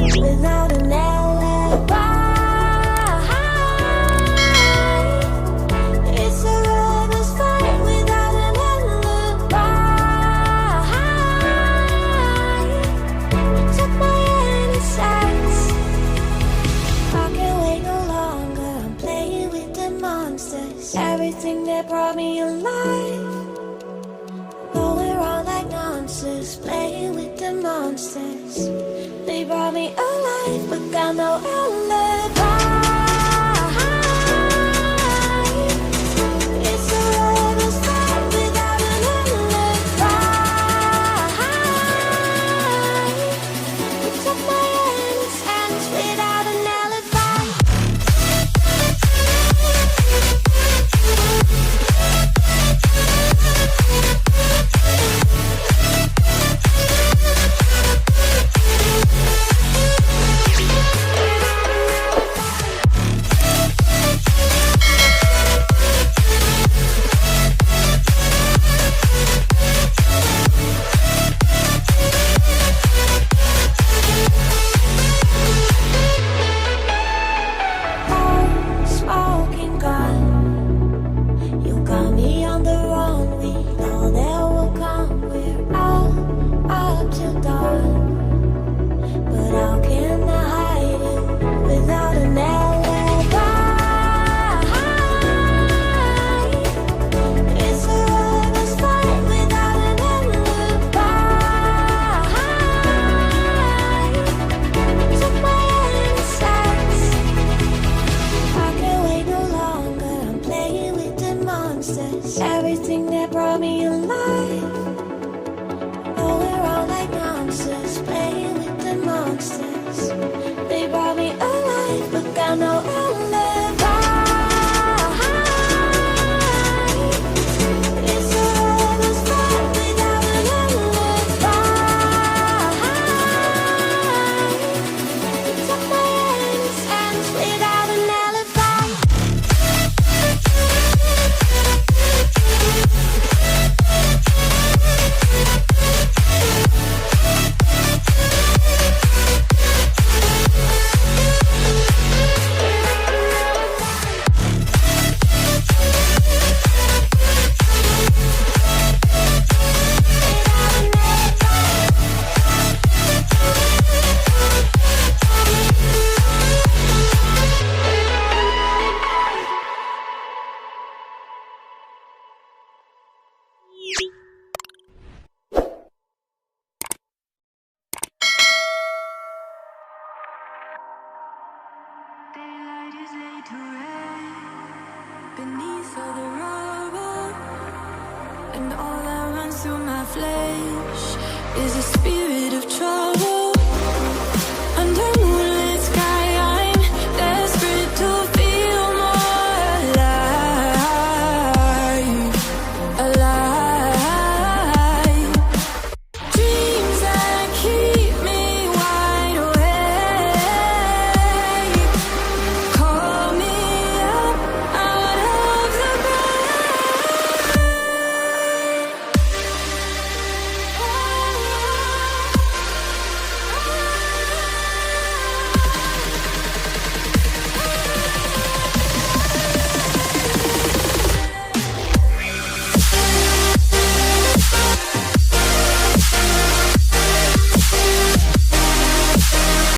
without an alibi. It's a lover's fight without an alibi. You took my innocence. I can't wait no longer. I'm playing with the monsters. Everything that brought me alive. Going around like nonsense, playing with the monsters. They brought me alive, but got no alibi. It's a lover's fight without an alibi. You took my innocence without an alibi. Smoking gun, you got me on the run. We know that will come. We're out up till dawn, but how can I hide it without an alibi? It's a lover's fight without an alibi. Took my innocence. I can't wait no longer. I'm playing with the monsters. Everything that brought me alive. Going around like nonsense, playing with the monsters. They brought me alive, but got no alibi. It's a lover's fight without an alibi. You took my innocence without an alibi. Daylight is laid to rest beneath all the rubble, and all that runs through my flesh is a spirit.